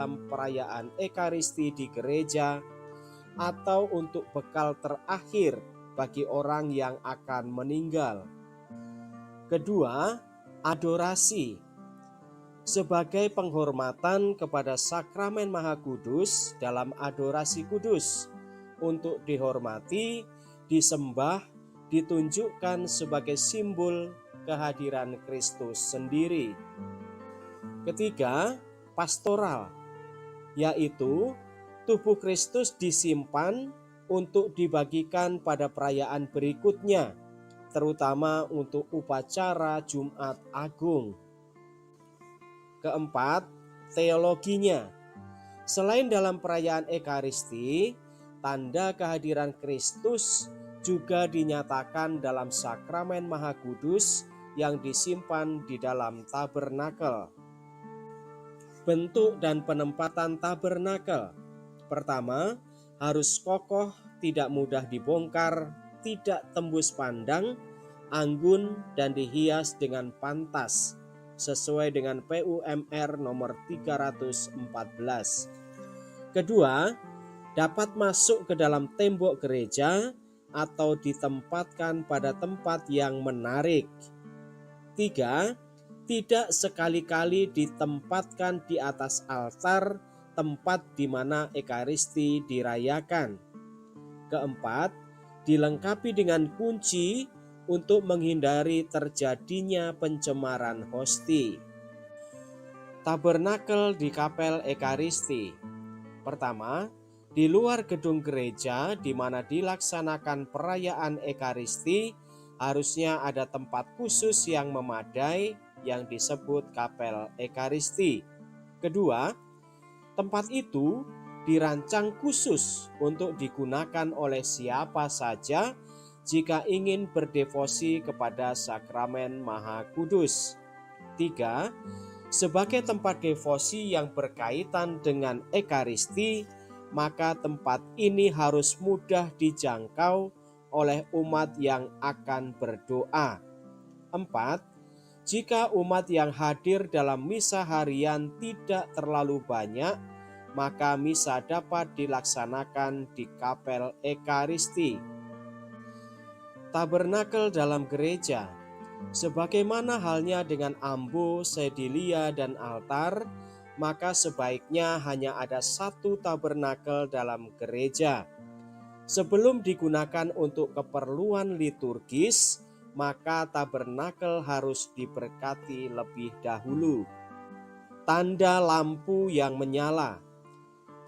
dalam perayaan Ekaristi di gereja atau untuk bekal terakhir bagi orang yang akan meninggal. Kedua, adorasi. Sebagai penghormatan kepada sakramen Maha Kudus dalam adorasi kudus, untuk dihormati, disembah, ditunjukkan sebagai simbol kehadiran Kristus sendiri. Ketiga, pastoral, yaitu tubuh Kristus disimpan untuk dibagikan pada perayaan berikutnya, terutama untuk upacara Jumat Agung. Keempat, teologinya. Selain dalam perayaan Ekaristi, tanda kehadiran Kristus juga dinyatakan dalam sakramen Maha Kudus yang disimpan di dalam tabernakel. Bentuk dan penempatan tabernakel. Pertama, harus kokoh, tidak mudah dibongkar, tidak tembus pandang, anggun, dan dihias dengan pantas, sesuai dengan PUMR nomor 314. Kedua, dapat masuk ke dalam tembok gereja atau ditempatkan pada tempat yang menarik. Tiga, tidak sekali-kali ditempatkan di atas altar, tempat di mana Ekaristi dirayakan. Keempat, dilengkapi dengan kunci untuk menghindari terjadinya pencemaran hosti. Tabernakel di kapel Ekaristi. Pertama, di luar gedung gereja di mana dilaksanakan perayaan Ekaristi, harusnya ada tempat khusus yang memadai yang disebut kapel Ekaristi. Kedua, tempat itu dirancang khusus untuk digunakan oleh siapa saja jika ingin berdevosi kepada sakramen Maha Kudus. Tiga, sebagai tempat devosi yang berkaitan dengan Ekaristi, maka tempat ini harus mudah dijangkau oleh umat yang akan berdoa. Empat, jika umat yang hadir dalam misa harian tidak terlalu banyak, maka misa dapat dilaksanakan di kapel Ekaristi. Tabernakel dalam gereja. Sebagaimana halnya dengan ambo, sedilia, dan altar, maka sebaiknya hanya ada satu tabernakel dalam gereja. Sebelum digunakan untuk keperluan liturgis, maka tabernakel harus diberkati lebih dahulu. Tanda lampu yang menyala.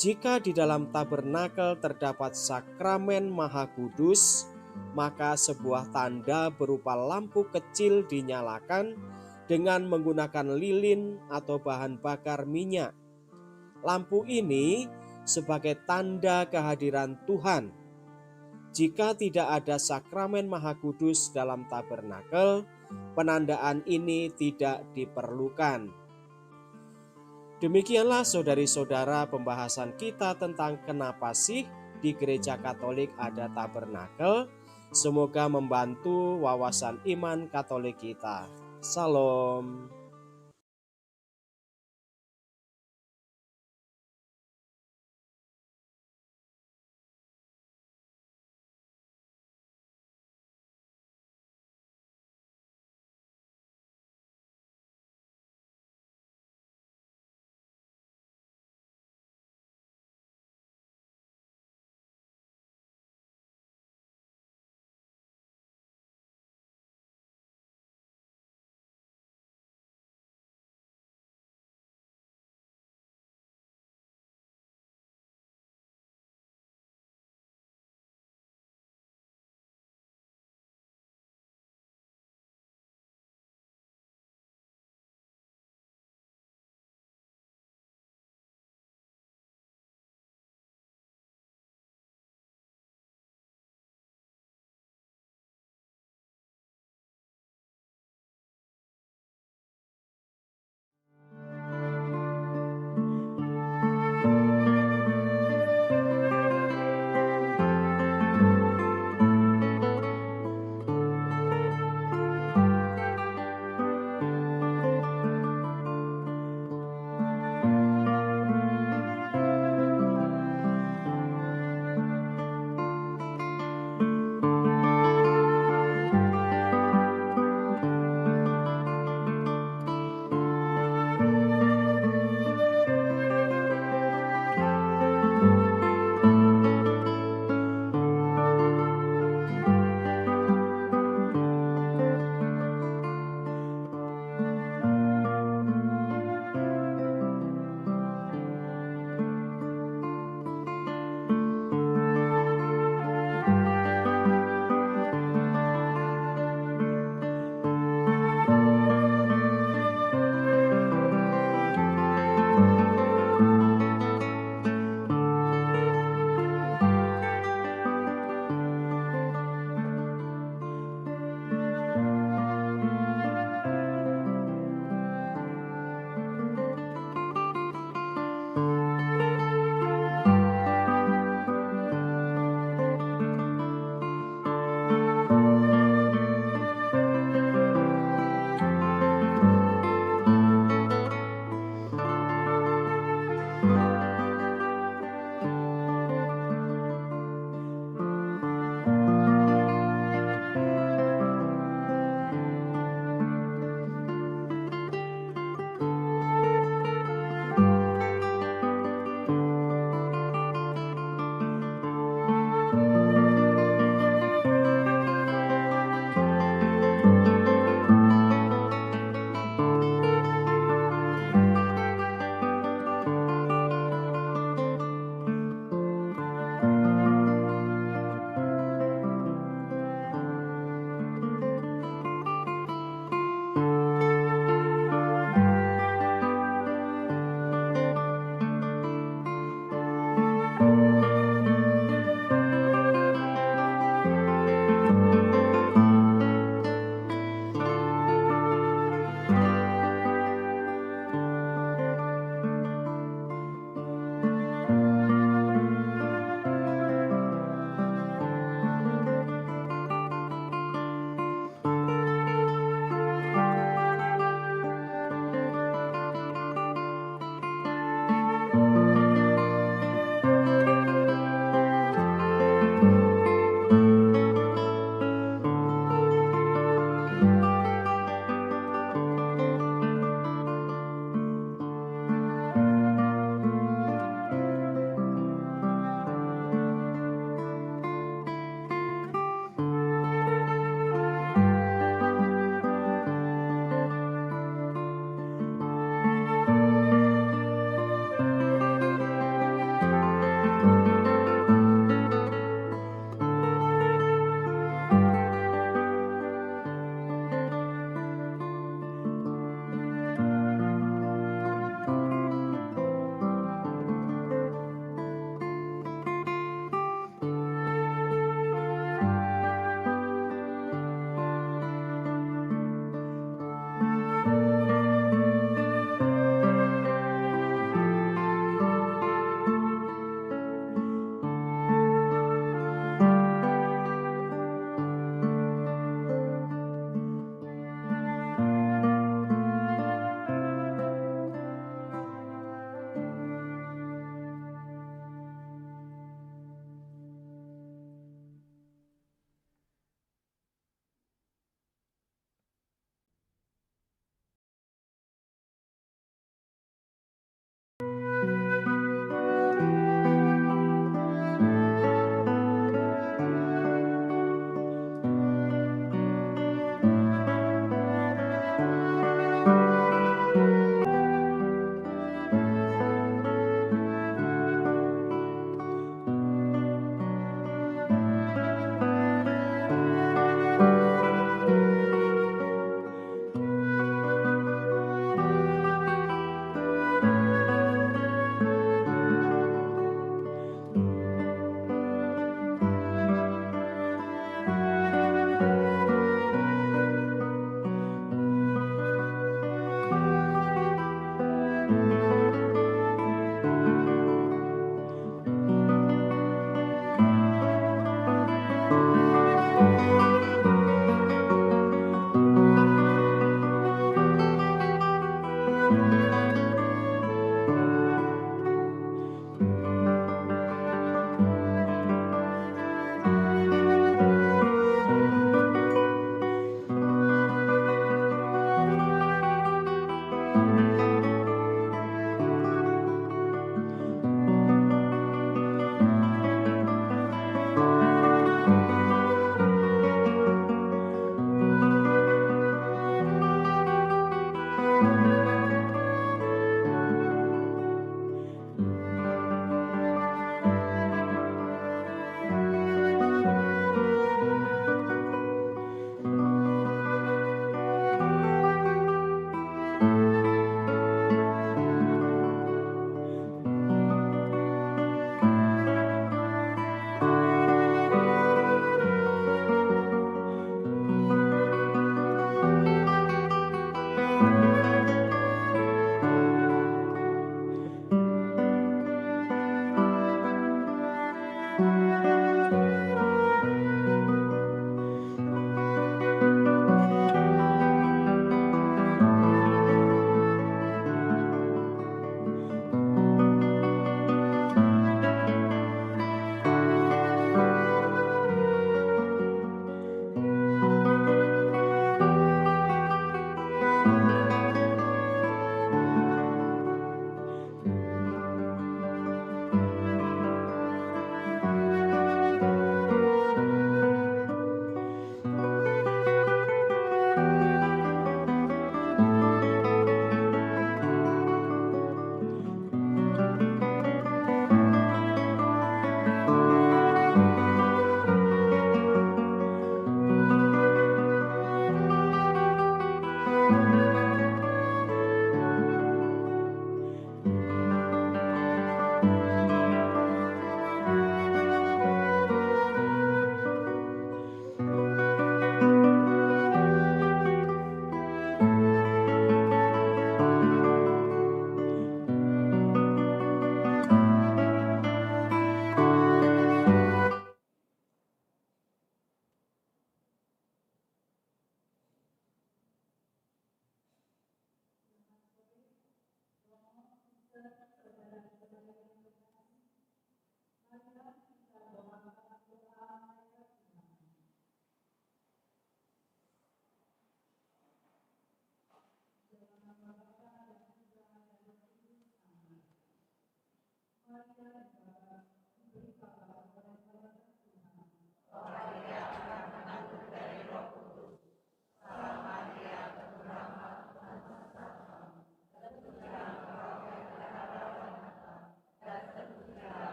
Jika di dalam tabernakel terdapat sakramen Maha Kudus, maka sebuah tanda berupa lampu kecil dinyalakan dengan menggunakan lilin atau bahan bakar minyak. Lampu ini sebagai tanda kehadiran Tuhan. Jika tidak ada sakramen Maha Kudus dalam tabernakel, penandaan ini tidak diperlukan. Demikianlah saudari-saudara pembahasan kita tentang kenapa sih di gereja Katolik ada tabernakel. Semoga membantu wawasan iman Katolik kita. Salam.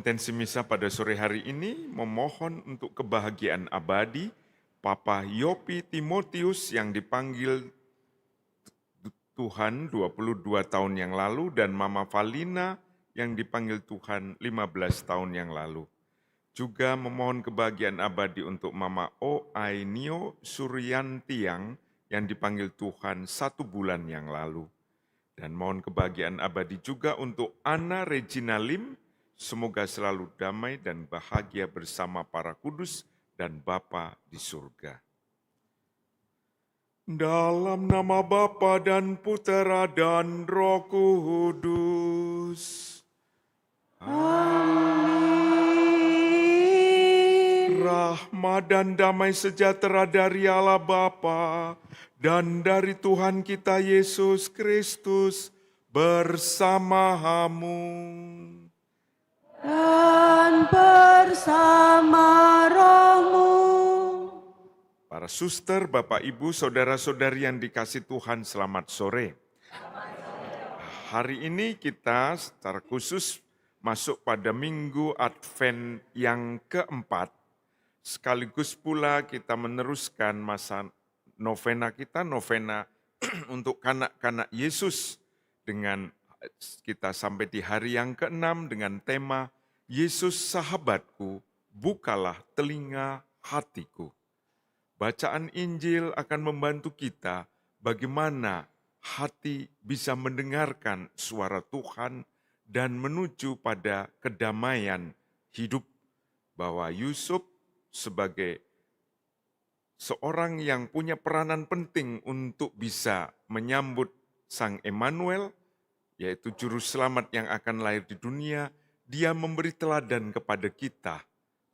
intensi misa pada sore hari ini memohon untuk kebahagiaan abadi Papa Yopi Timotius yang dipanggil Tuhan 22 tahun yang lalu dan Mama Valina yang dipanggil Tuhan 15 tahun yang lalu. Juga memohon kebahagiaan abadi untuk Mama O. Ainio Suryantiang yang dipanggil Tuhan 1 bulan yang lalu. Dan mohon kebahagiaan abadi juga untuk Anna Regina Lim, semoga selalu damai dan bahagia bersama para kudus dan Bapa di surga. Dalam nama Bapa dan Putera dan Roh Kudus. Amin. Rahmat dan damai sejahtera dari Allah Bapa dan dari Tuhan kita Yesus Kristus bersamamu. Dan bersama rohmu. Para suster, Bapak, Ibu, saudara-saudari yang dikasih Tuhan, selamat sore. Hari ini kita secara khusus masuk pada Minggu Advent yang keempat. Sekaligus pula kita meneruskan masa novena kita, novena untuk kanak-kanak Yesus. Dengan kita sampai di hari yang ke-6 dengan tema Yesus sahabatku, bukalah telinga hatiku. Bacaan Injil akan membantu kita bagaimana hati bisa mendengarkan suara Tuhan dan menuju pada kedamaian hidup. Bahwa Yusuf sebagai seorang yang punya peranan penting untuk bisa menyambut Sang Emmanuel, yaitu Juru Selamat yang akan lahir di dunia, dia memberi teladan kepada kita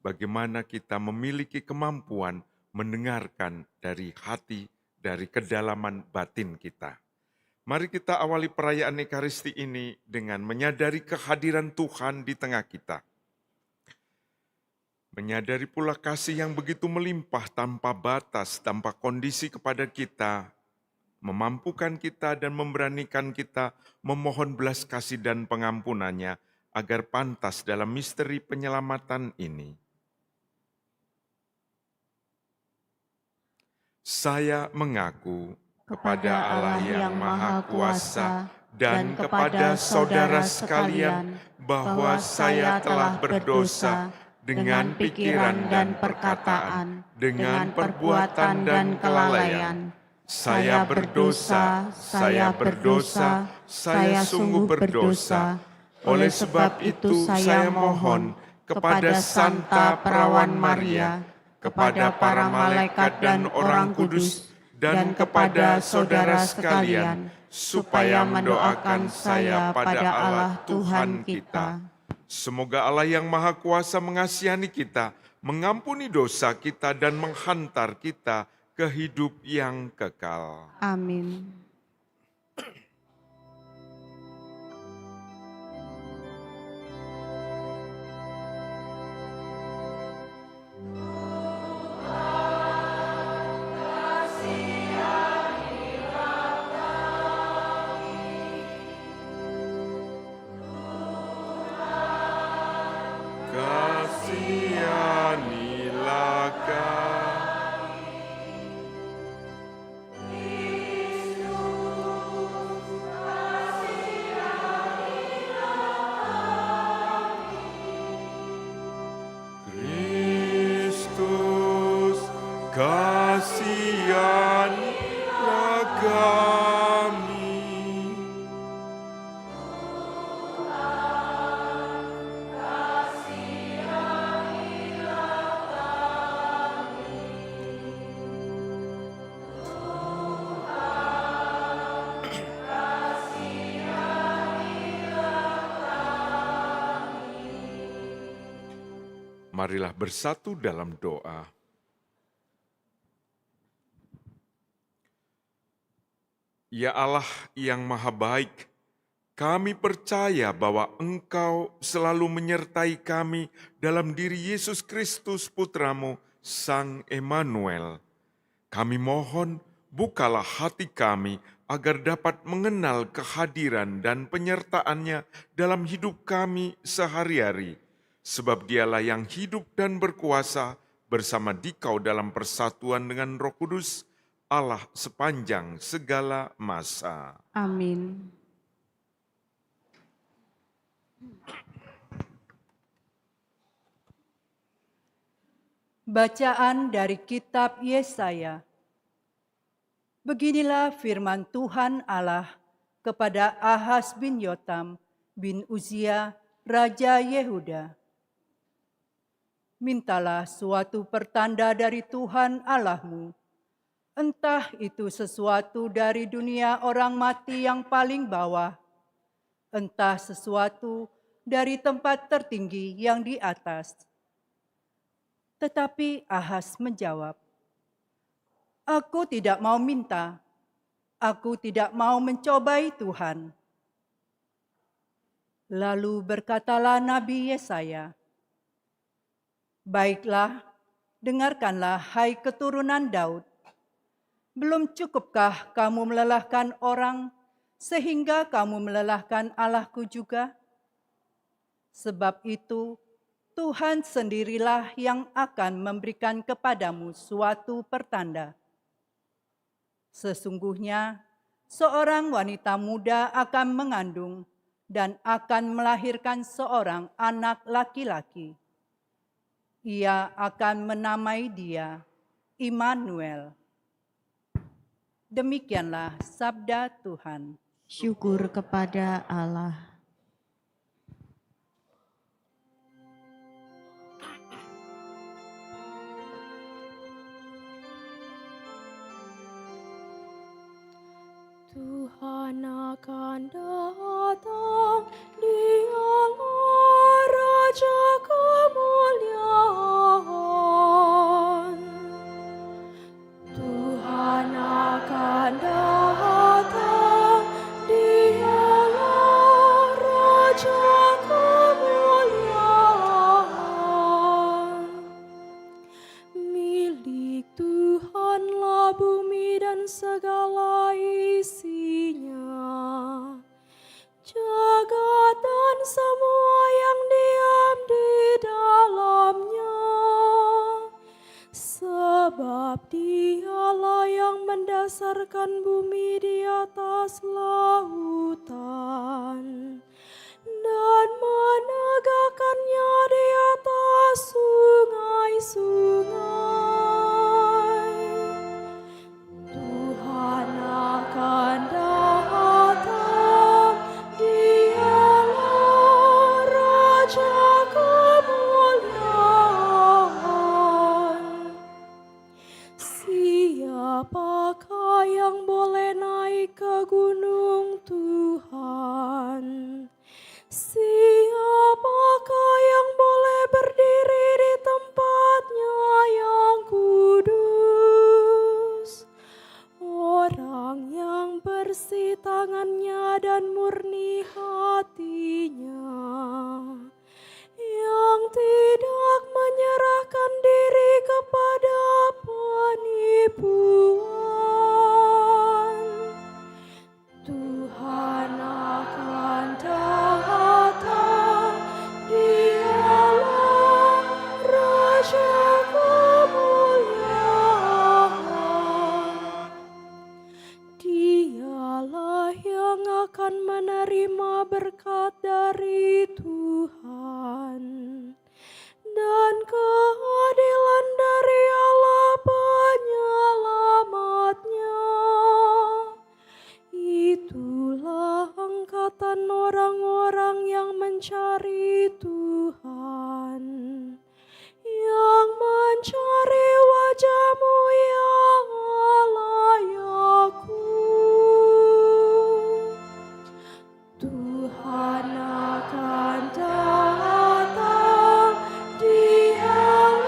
bagaimana kita memiliki kemampuan mendengarkan dari hati, dari kedalaman batin kita. Mari kita awali perayaan Ekaristi ini dengan menyadari kehadiran Tuhan di tengah kita. Menyadari pula kasih yang begitu melimpah tanpa batas, tanpa kondisi kepada kita, memampukan kita dan memberanikan kita memohon belas kasih dan pengampunannya agar pantas dalam misteri penyelamatan ini. Saya mengaku kepada Allah yang Maha Kuasa dan kepada saudara sekalian bahwa saya telah berdosa dengan pikiran dan perkataan, dengan perbuatan dan kelalaian. Saya berdosa, saya sungguh berdosa. Oleh sebab itu saya mohon kepada Santa Perawan Maria, kepada para malaikat dan orang kudus, dan kepada saudara sekalian, supaya mendoakan saya pada Allah Tuhan kita. Semoga Allah yang Maha Kuasa mengasihani kita, mengampuni dosa kita, dan menghantar kita ke hidup yang kekal. Amin. Kasihanilah kami. Kristus, kasihanilah kami. Marilah bersatu dalam doa. Ya Allah yang Maha Baik, kami percaya bahwa Engkau selalu menyertai kami dalam diri Yesus Kristus Putra-Mu, Sang Emmanuel. Kami mohon, bukalah hati kami agar dapat mengenal kehadiran dan penyertaan-Nya dalam hidup kami sehari-hari, Sebab dialah yang hidup dan berkuasa bersama dikau dalam persatuan dengan Roh Kudus, Allah sepanjang segala masa. Amin. Bacaan dari kitab Yesaya. Beginilah firman Tuhan Allah kepada Ahaz bin Yotam bin Uzia, Raja Yehuda. Mintalah suatu pertanda dari Tuhan Allahmu, entah itu sesuatu dari dunia orang mati yang paling bawah, entah sesuatu dari tempat tertinggi yang di atas. Tetapi Ahaz menjawab, "Aku tidak mau minta, aku tidak mau mencobai Tuhan." Lalu berkatalah Nabi Yesaya, "Baiklah, dengarkanlah hai keturunan Daud. Belum cukupkah kamu melelahkan orang sehingga kamu melelahkan Allahku juga? Sebab itu Tuhan sendirilah yang akan memberikan kepadamu suatu pertanda. Sesungguhnya seorang wanita muda akan mengandung dan akan melahirkan seorang anak laki-laki. Ia akan menamai dia Immanuel." Demikianlah sabda Tuhan. Syukur kepada Allah. Tuhan akan datang, Dialah Raja kemuliaan. Tuhan akan datang, Dialah Raja kemuliaan. Milik Tuhanlah bumi dan segala isinya, jagat dan semua yang diam di dalamnya. Sebab Dialah yang mendasarkan bumi di atas lautan dan menegakkannya di atas sungai-sungai. Tuhan akan datang, Dialah Raja kemuliaan. Siapakah yang boleh naik ke gunung Tuhan? Siapakah yang boleh berdiri di tempatnya yang kudus? Orang yang bersih tangannya dan murni hatinya, yang tidak menyerahkan diri kepada penipuan. Tuhan akan datang, Dialah Raja kemuliaan. Dialah yang akan menerima berkat dari Tuhan dan keadilan dari Allah penyelamatnya. Itulah angkatan orang-orang yang mencari Tuhan, yang mencari wajah-Mu ya Allah Yakub. Tuhan akan datang, Dialah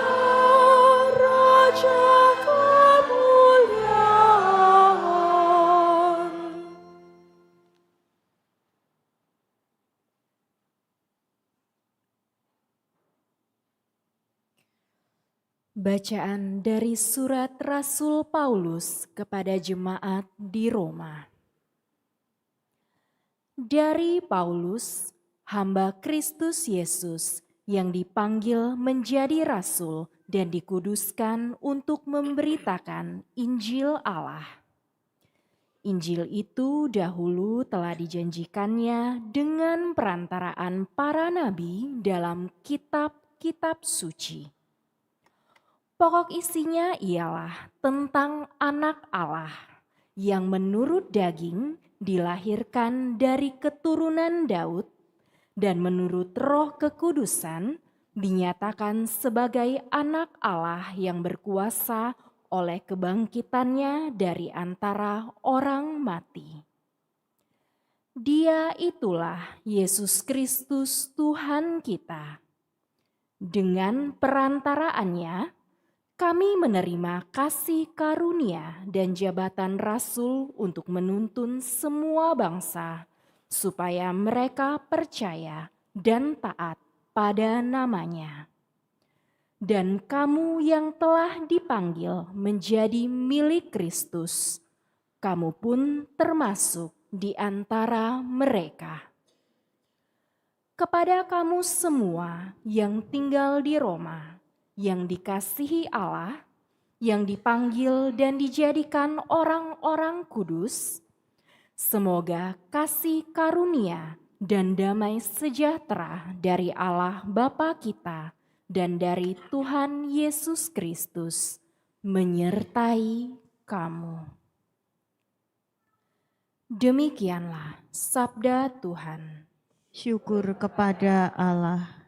Raja kemuliaan. Bacaan dari surat Rasul Paulus kepada jemaat di Roma. Dari Paulus, hamba Kristus Yesus, yang dipanggil menjadi rasul dan dikuduskan untuk memberitakan Injil Allah. Injil itu dahulu telah dijanjikannya dengan perantaraan para nabi dalam kitab-kitab suci. Pokok isinya ialah tentang Anak Allah yang menurut daging dilahirkan dari keturunan Daud dan menurut Roh Kekudusan dinyatakan sebagai Anak Allah yang berkuasa oleh kebangkitannya dari antara orang mati. Dia itulah Yesus Kristus Tuhan kita. Dengan perantaraannya, kami menerima kasih karunia dan jabatan rasul untuk menuntun semua bangsa, supaya mereka percaya dan taat pada namanya. Dan kamu yang telah dipanggil menjadi milik Kristus, kamu pun termasuk di antara mereka. Kepada kamu semua yang tinggal di Roma, yang dikasihi Allah, yang dipanggil dan dijadikan orang-orang kudus, semoga kasih karunia dan damai sejahtera dari Allah Bapa kita dan dari Tuhan Yesus Kristus menyertai kamu. Demikianlah sabda Tuhan. Syukur kepada Allah.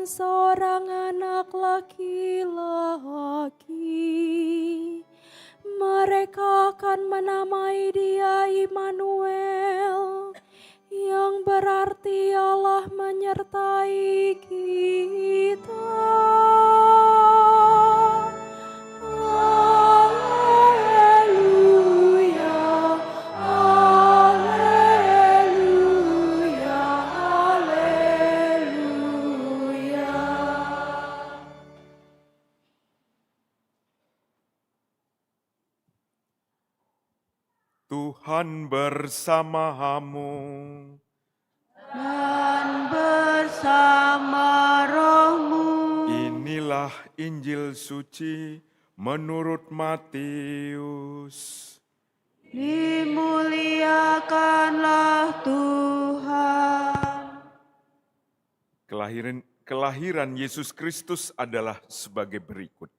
Seorang anak laki-laki. Mereka akan menamai dia Immanuel, yang berarti Allah menyertai kita. Tuhan bersamamu. Dan bersama rohmu. Inilah Injil suci menurut Matius. Dimuliakanlah Tuhan. Kelahiran Yesus Kristus adalah sebagai berikut.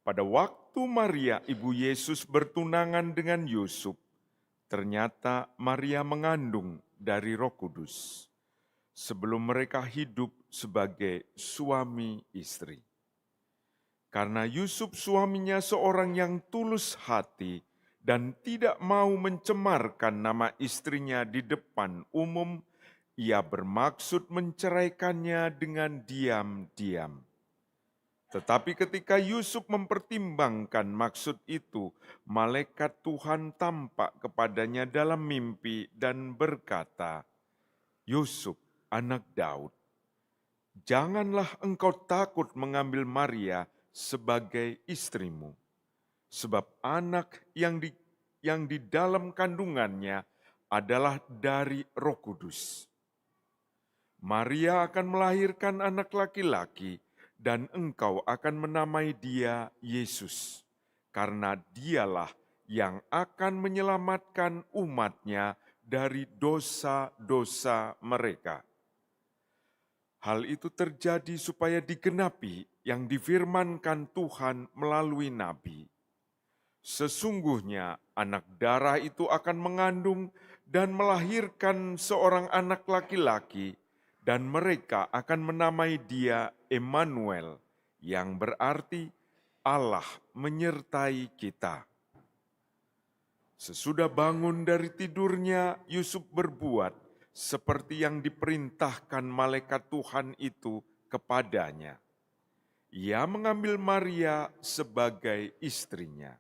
Pada waktu Maria ibu Yesus bertunangan dengan Yusuf, ternyata Maria mengandung dari Roh Kudus sebelum mereka hidup sebagai suami istri. Karena Yusuf suaminya seorang yang tulus hati dan tidak mau mencemarkan nama istrinya di depan umum, ia bermaksud menceraikannya dengan diam-diam. Tetapi ketika Yusuf mempertimbangkan maksud itu, malaikat Tuhan tampak kepadanya dalam mimpi dan berkata, "Yusuf, anak Daud, janganlah engkau takut mengambil Maria sebagai istrimu, sebab anak yang di dalam kandungannya adalah dari Roh Kudus. Maria akan melahirkan anak laki-laki, dan engkau akan menamai dia Yesus, karena dialah yang akan menyelamatkan umatnya dari dosa-dosa mereka." Hal itu terjadi supaya digenapi yang difirmankan Tuhan melalui nabi. Sesungguhnya anak darah itu akan mengandung dan melahirkan seorang anak laki-laki, dan mereka akan menamai dia Immanuel, yang berarti Allah menyertai kita. Sesudah bangun dari tidurnya, Yusuf berbuat seperti yang diperintahkan malaikat Tuhan itu kepadanya. Ia mengambil Maria sebagai istrinya.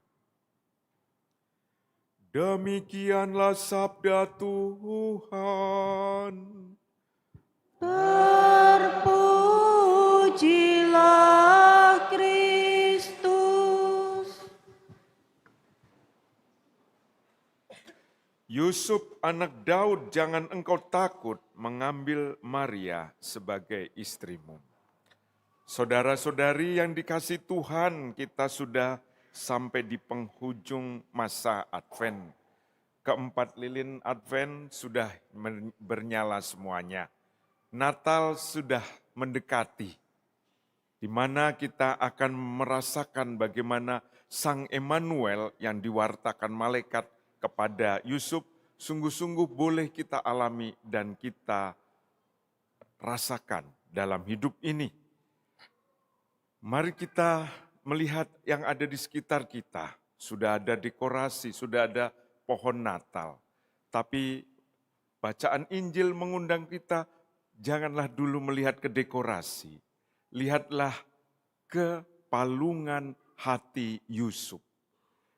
Demikianlah sabda Tuhan. Terpujilah Kristus. Yusuf anak Daud, jangan engkau takut mengambil Maria sebagai istrimu. Saudara-saudari yang dikasihi Tuhan, kita sudah sampai di penghujung masa Advent. Keempat lilin Advent sudah bernyala semuanya. Natal sudah mendekati, di mana kita akan merasakan bagaimana Sang Emmanuel yang diwartakan malaikat kepada Yusuf, sungguh-sungguh boleh kita alami dan kita rasakan dalam hidup ini. Mari kita melihat yang ada di sekitar kita. Sudah ada dekorasi, sudah ada pohon Natal. Tapi bacaan Injil mengundang kita, janganlah dulu melihat ke dekorasi. Lihatlah ke palungan hati Yusuf.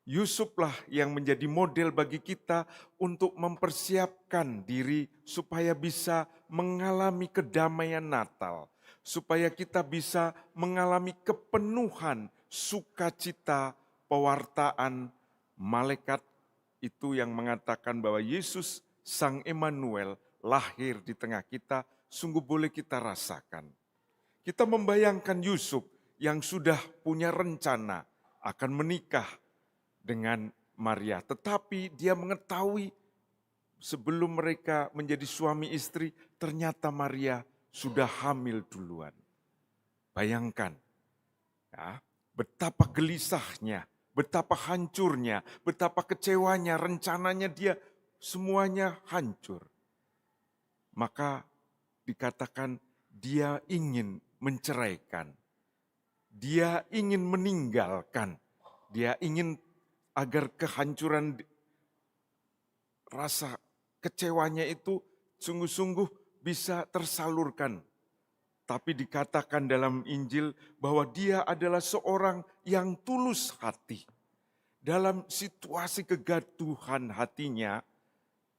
Yusuflah yang menjadi model bagi kita untuk mempersiapkan diri supaya bisa mengalami kedamaian Natal. Supaya kita bisa mengalami kepenuhan sukacita pewartaan malaikat itu yang mengatakan bahwa Yesus Sang Emmanuel lahir di tengah kita, sungguh boleh kita rasakan. Kita membayangkan Yusuf yang sudah punya rencana akan menikah dengan Maria, tetapi dia mengetahui sebelum mereka menjadi suami istri, ternyata Maria sudah hamil duluan. Bayangkan, ya, betapa gelisahnya, betapa hancurnya, betapa kecewanya, rencananya dia semuanya hancur. Maka dikatakan dia ingin menceraikan, dia ingin meninggalkan, dia ingin agar kehancuran rasa kecewanya itu sungguh-sungguh bisa tersalurkan. Tapi dikatakan dalam Injil bahwa dia adalah seorang yang tulus hati. Dalam situasi kegaduhan hatinya,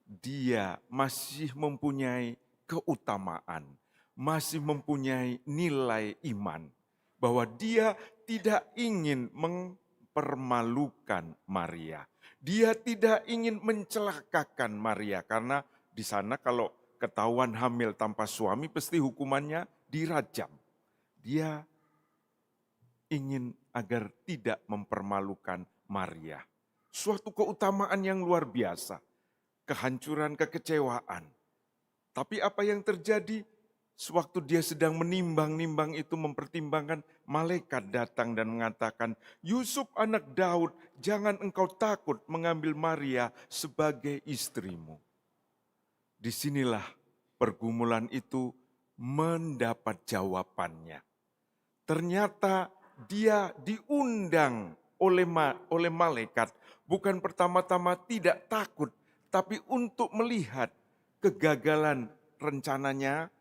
dia masih mempunyai keutamaan, masih mempunyai nilai iman. Bahwa dia tidak ingin mempermalukan Maria. Dia tidak ingin mencelakakan Maria, karena di sana kalau ketahuan hamil tanpa suami, pasti hukumannya dirajam. Dia ingin agar tidak mempermalukan Maria. Suatu keutamaan yang luar biasa. Kehancuran, kekecewaan. Tapi apa yang terjadi? Sewaktu dia sedang menimbang-nimbang itu, mempertimbangkan, malaikat datang dan mengatakan, Yusuf anak Daud, jangan engkau takut mengambil Maria sebagai istrimu. Disinilah pergumulan itu mendapat jawabannya. Ternyata dia diundang oleh malaikat, bukan pertama-tama tidak takut, tapi untuk melihat kegagalan rencananya,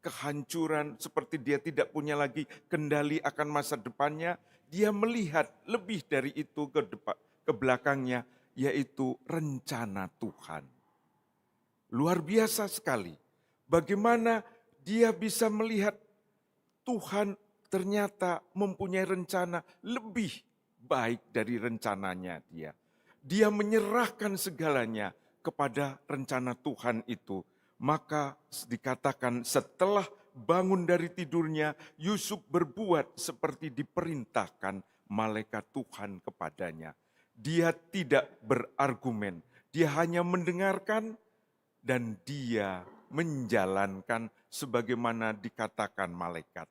kehancuran, seperti dia tidak punya lagi kendali akan masa depannya, dia melihat lebih dari itu ke belakangnya, yaitu rencana Tuhan. Luar biasa sekali, bagaimana dia bisa melihat Tuhan ternyata mempunyai rencana lebih baik dari rencananya dia. Dia menyerahkan segalanya kepada rencana Tuhan itu. Maka dikatakan setelah bangun dari tidurnya, Yusuf berbuat seperti diperintahkan malaikat Tuhan kepadanya. Dia tidak berargumen, dia hanya mendengarkan dan dia menjalankan sebagaimana dikatakan malaikat.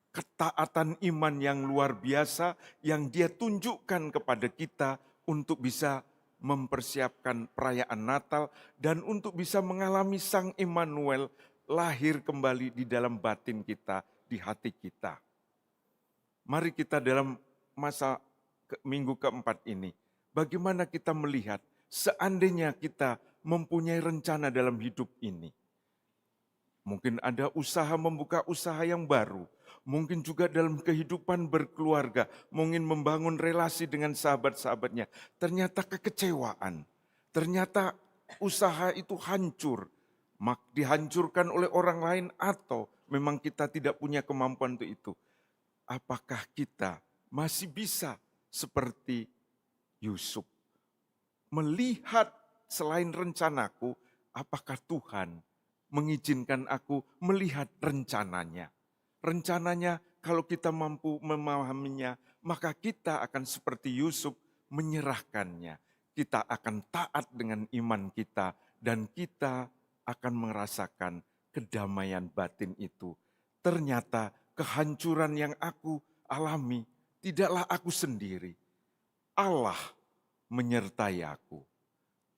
Ketaatan iman yang luar biasa yang dia tunjukkan kepada kita untuk bisa mempersiapkan perayaan Natal dan untuk bisa mengalami Sang Emmanuel lahir kembali di dalam batin kita, di hati kita. Mari kita dalam masa minggu keempat ini, bagaimana kita melihat seandainya kita mempunyai rencana dalam hidup ini. Mungkin ada usaha membuka usaha yang baru, mungkin juga dalam kehidupan berkeluarga, mungkin membangun relasi dengan sahabat-sahabatnya. Ternyata kekecewaan, ternyata usaha itu hancur, dihancurkan oleh orang lain atau memang kita tidak punya kemampuan untuk itu. Apakah kita masih bisa seperti Yusuf? Melihat selain rencanaku, apakah Tuhan mengizinkan aku melihat rencananya? Rencananya kalau kita mampu memahaminya, maka kita akan seperti Yusuf menyerahkannya. Kita akan taat dengan iman kita dan kita akan merasakan kedamaian batin itu. Ternyata kehancuran yang aku alami tidaklah aku sendiri. Allah menyertai aku.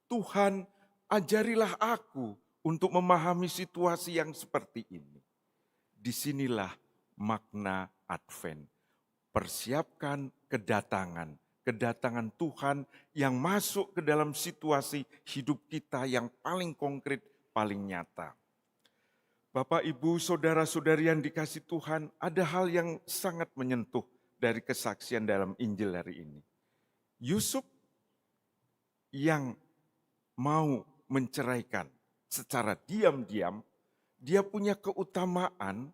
Tuhan, ajarilah aku untuk memahami situasi yang seperti ini. Disinilah makna Advent. Persiapkan kedatangan Tuhan yang masuk ke dalam situasi hidup kita yang paling konkret, paling nyata. Bapak, Ibu, saudara-saudari yang dikasih Tuhan, ada hal yang sangat menyentuh dari kesaksian dalam Injil hari ini. Yusuf yang mau menceraikan secara diam-diam, dia punya keutamaan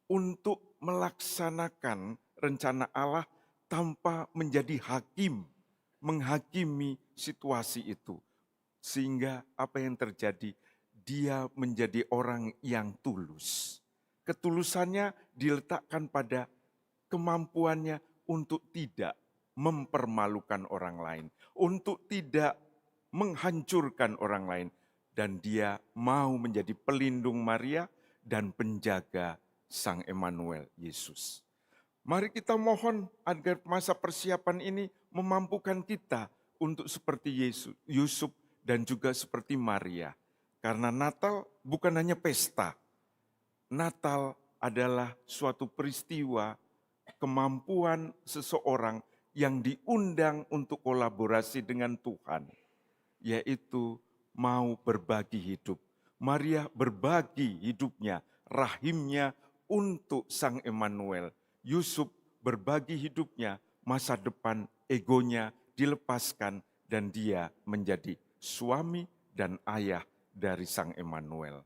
untuk melaksanakan rencana Allah tanpa menjadi hakim, menghakimi situasi itu. Sehingga apa yang terjadi? Dia menjadi orang yang tulus. Ketulusannya diletakkan pada kemampuannya untuk tidak mempermalukan orang lain, untuk tidak menghancurkan orang lain. Dan dia mau menjadi pelindung Maria dan penjaga Sang Emmanuel Yesus. Mari kita mohon agar masa persiapan ini memampukan kita untuk seperti Yusuf dan juga seperti Maria. Karena Natal bukan hanya pesta. Natal adalah suatu peristiwa kemampuan seseorang yang diundang untuk kolaborasi dengan Tuhan, yaitu mau berbagi hidup. Maria berbagi hidupnya, rahimnya untuk Sang Emmanuel. Yusuf berbagi hidupnya, masa depan egonya dilepaskan dan dia menjadi suami dan ayah dari Sang Emmanuel.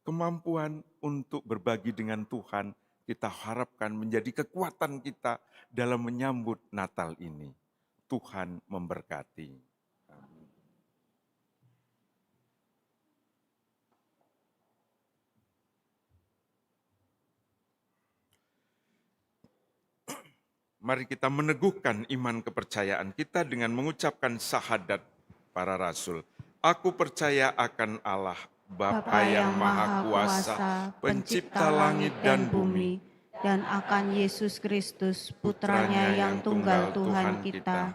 Kemampuan untuk berbagi dengan Tuhan kita harapkan menjadi kekuatan kita dalam menyambut Natal ini. Tuhan memberkati. Mari kita meneguhkan iman kepercayaan kita dengan mengucapkan syahadat para rasul. Aku percaya akan Allah, Bapa yang Maha Kuasa, Pencipta langit dan bumi, dan akan Yesus Kristus, Putranya yang tunggal Tuhan kita,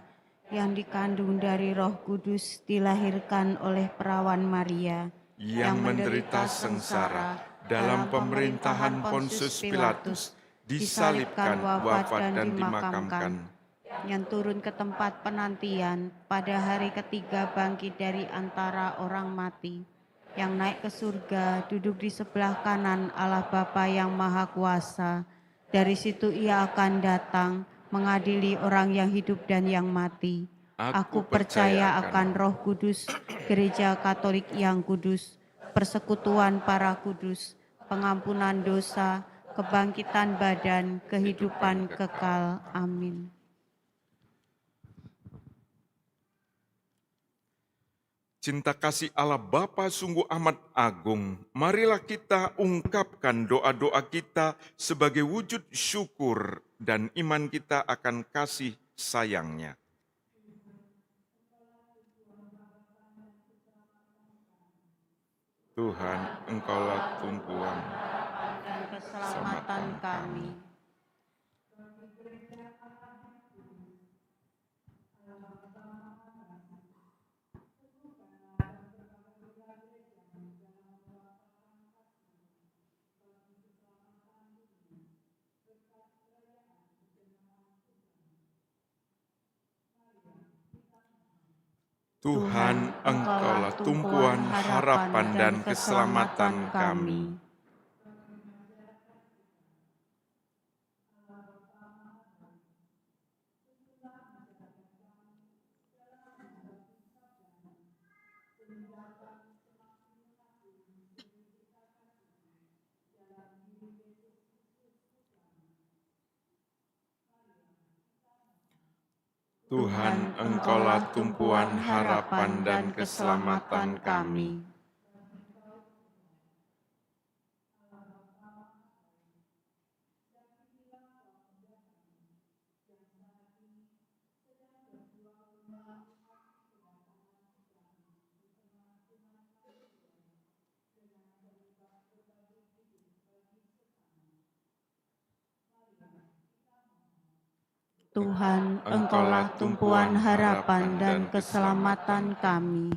yang dikandung dari Roh Kudus, dilahirkan oleh perawan Maria, yang menderita sengsara dalam pemerintahan Pontius Pilatus, disalibkan, wafat dan dimakamkan, yang turun ke tempat penantian, pada hari ketiga bangkit dari antara orang mati, yang naik ke surga, duduk di sebelah kanan Allah Bapa yang Maha Kuasa. Dari situ ia akan datang, mengadili orang yang hidup dan yang mati. Aku percaya akan Roh Kudus, Gereja Katolik yang kudus, persekutuan para kudus, pengampunan dosa, kebangkitan badan, kehidupan kekal. Amin. Cinta kasih Allah Bapa sungguh amat agung. Marilah kita ungkapkan doa-doa kita sebagai wujud syukur dan iman kita akan kasih sayang-Nya. Tuhan, Engkaulah tumpuan Dan keselamatan kami. Tuhan, Engkaulah tumpuan harapan dan keselamatan kami. Tuhan, Engkaulah tumpuan harapan dan keselamatan kami. Tuhan, Engkaulah tumpuan harapan dan keselamatan kami.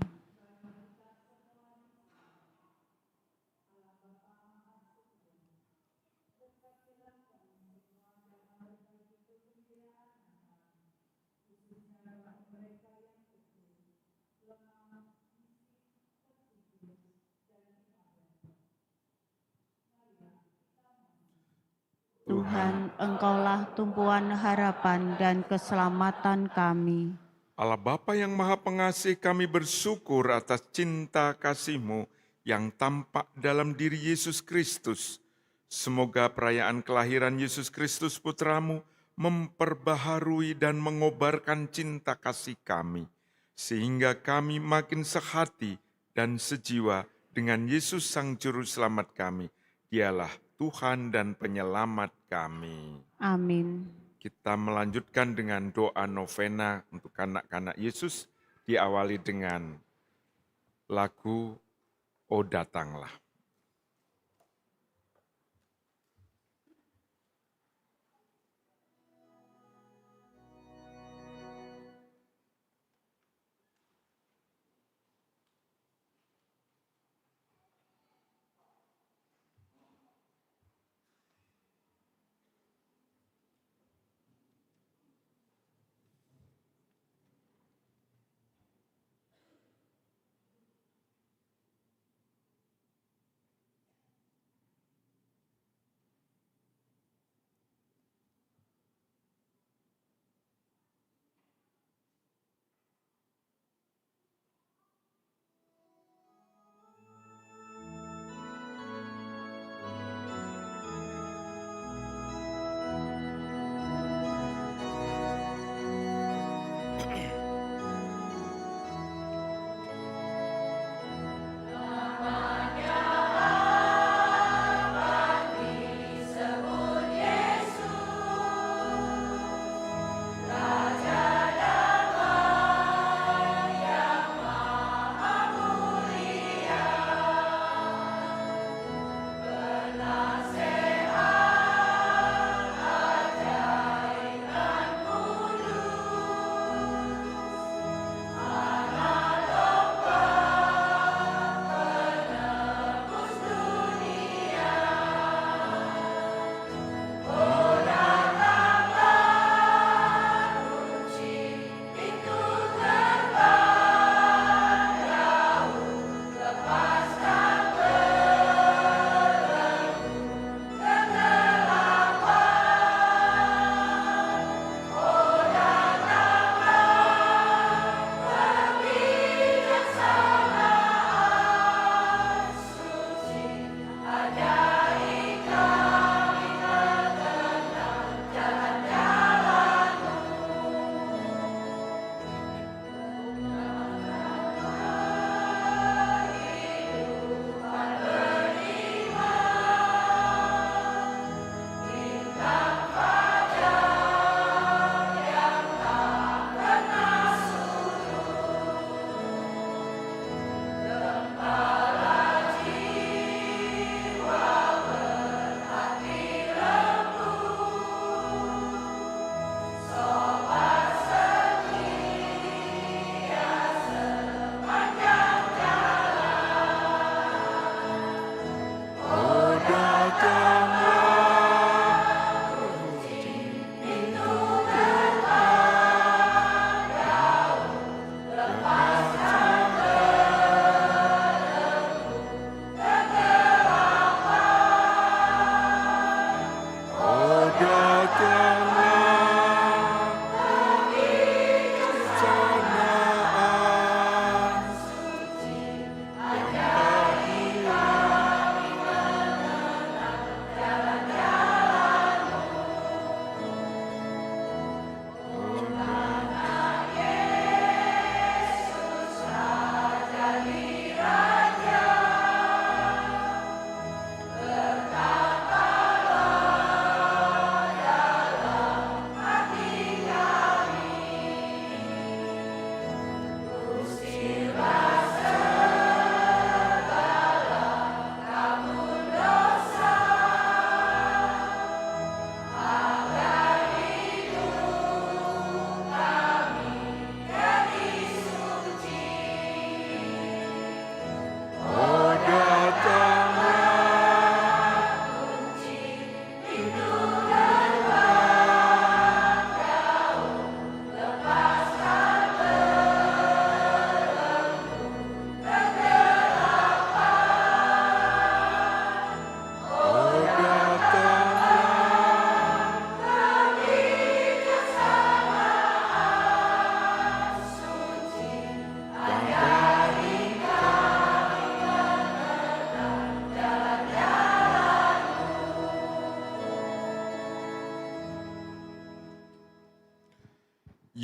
Tuhan, Engkaulah tumpuan harapan dan keselamatan kami. Allah Bapa yang Maha Pengasih, kami bersyukur atas cinta kasih-Mu yang tampak dalam diri Yesus Kristus. Semoga perayaan kelahiran Yesus Kristus Putra-Mu memperbaharui dan mengobarkan cinta kasih kami, sehingga kami makin sehati dan sejiwa dengan Yesus Sang Juru Selamat kami. Dialah Tuhan dan Penyelamat kami. Amin. Kita melanjutkan dengan doa novena untuk anak-anak Yesus, diawali dengan lagu "O Datanglah".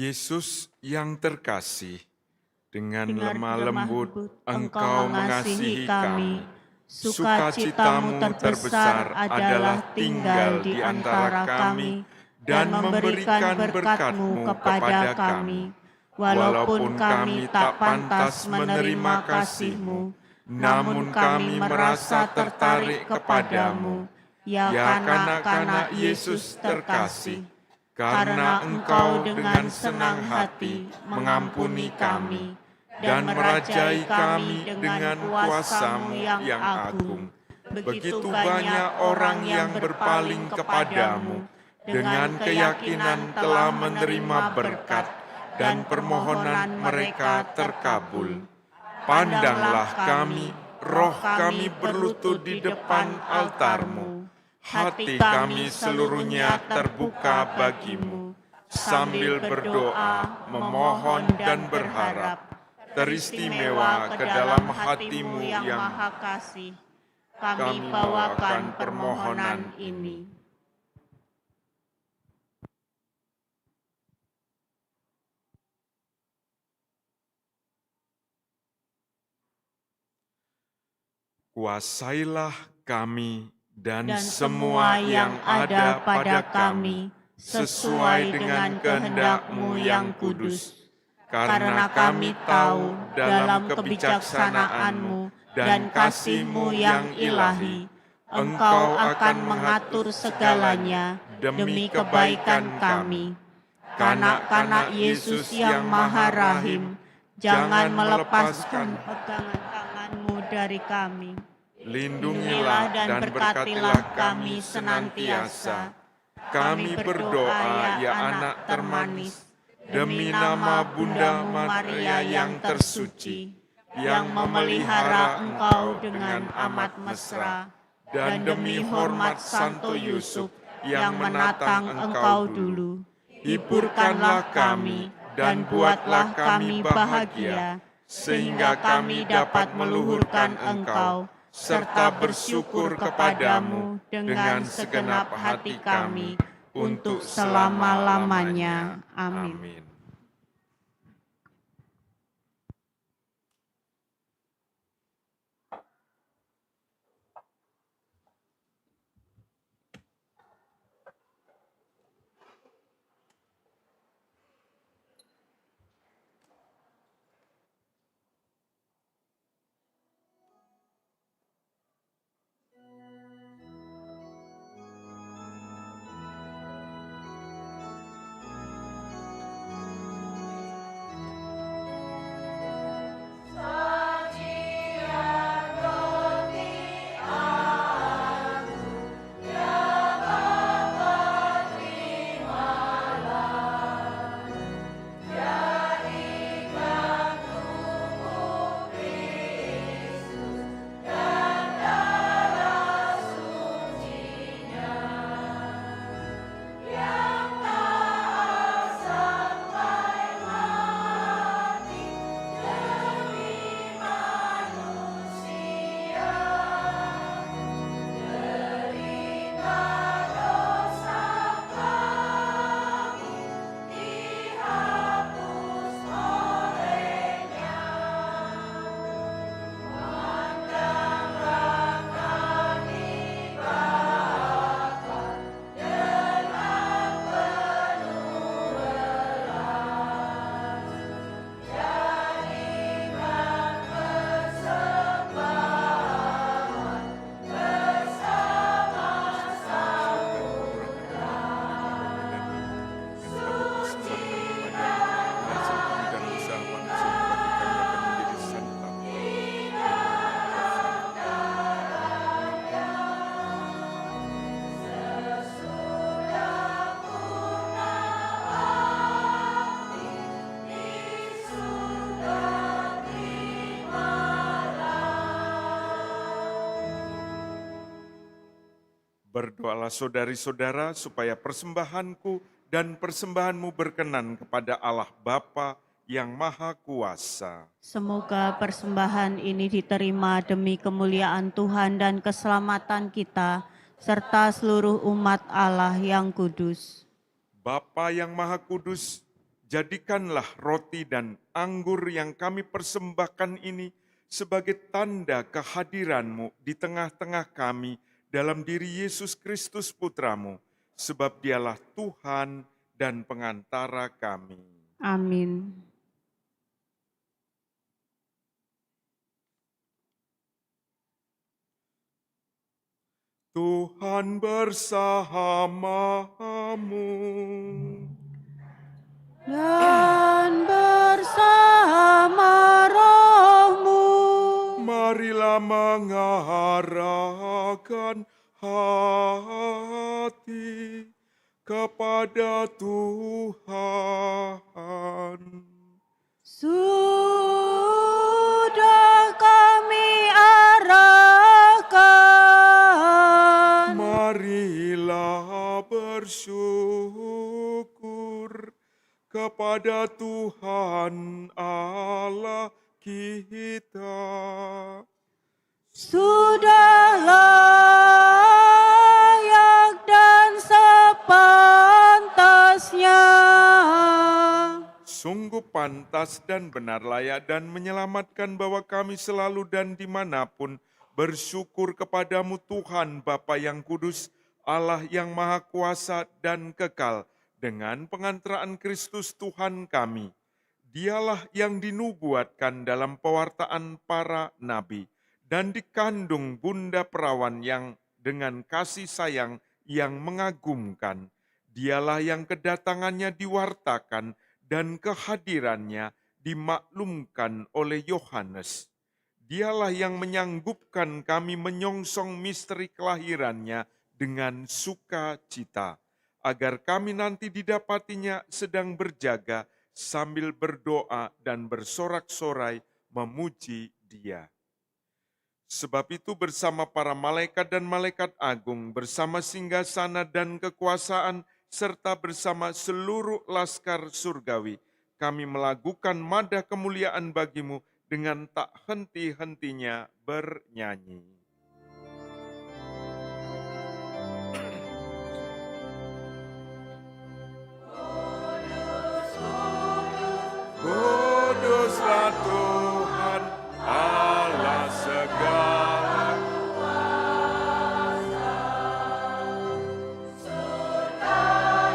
Yesus yang terkasih, dengan Dengan lemah lembut Engkau Engkau mengasihi kami. Sukacitamu terbesar adalah tinggal di antara kami dan memberikan berkat-Mu kepada kami. Walaupun kami tak pantas menerima kasih-Mu, namun kami merasa tertarik kepadamu, ya kanak-kanak Yesus terkasih. Karena Engkau dengan senang hati mengampuni kami dan merajai kami dengan kuasa-Mu yang agung. Begitu banyak orang yang berpaling kepadamu dengan keyakinan telah menerima berkat dan permohonan mereka terkabul. Pandanglah kami, roh kami berlutut di depan altar-Mu. Hati kami seluruhnya terbuka bagi-Mu, sambil berdoa, memohon dan berharap. Teristimewa ke dalam hati-Mu yang maha kasih, kami bawakan permohonan ini. Kuasailah kami dan Dan semua yang ada pada kami, sesuai dengan kehendak-Mu yang kudus. Karena kami tahu dalam kebijaksanaan-Mu dan kasih-Mu yang ilahi, Engkau akan mengatur segalanya demi kebaikan kami. Kanak-kanak Yesus yang Maha Rahim, jangan melepaskan pegangan tangan-Mu dari kami. Lindungilah dan berkatilah kami senantiasa. Kami berdoa, ya anak termanis, demi nama Bunda Maria yang tersuci, yang memelihara Engkau dengan amat mesra, dan demi hormat Santo Yusuf yang menatang Engkau dulu. Hiburkanlah kami dan buatlah kami bahagia, sehingga kami dapat meluhurkan Engkau, serta bersyukur kepadamu dengan segenap hati kami, untuk selama-lamanya. Amin. Berdoalah saudari-saudara supaya persembahanku dan persembahanmu berkenan kepada Allah Bapa yang Maha Kuasa. Semoga persembahan ini diterima demi kemuliaan Tuhan dan keselamatan kita, serta seluruh umat Allah yang kudus. Bapa yang Maha Kudus, Jadikanlah roti dan anggur yang kami persembahkan ini sebagai tanda kehadiran-Mu di tengah-tengah kami dalam diri Yesus Kristus Putra-Mu, sebab Dialah Tuhan dan pengantara kami. Amin. Tuhan bersamamu. Dan bersama rohmu. Marilah mengarahkan hati kepada Tuhan. Sudah kami arahkan. Marilah bersyukur kepada Tuhan Allah kita. Sudah layak dan sepantasnya. Sungguh pantas dan benar layak dan menyelamatkan bahwa kami selalu dan dimanapun bersyukur kepadamu Tuhan Bapa yang kudus, Allah yang maha kuasa dan kekal, dengan pengantaraan Kristus Tuhan kami. Dialah yang dinubuatkan dalam pewartaan para nabi dan dikandung bunda perawan yang dengan kasih sayang yang mengagumkan. Dialah yang kedatangannya diwartakan dan kehadirannya dimaklumkan oleh Yohanes. Dialah yang menyanggupkan kami menyongsong misteri kelahirannya dengan sukacita, agar kami nanti didapatinya sedang berjaga sambil berdoa dan bersorak-sorai memuji Dia. Sebab itu bersama para malaikat dan malaikat agung, bersama singgasana dan kekuasaan, serta bersama seluruh laskar surgawi, kami melakukan mada kemuliaan bagimu dengan tak henti-hentinya bernyanyi. Kuduslah Tuhan Allah segala kuasa, surga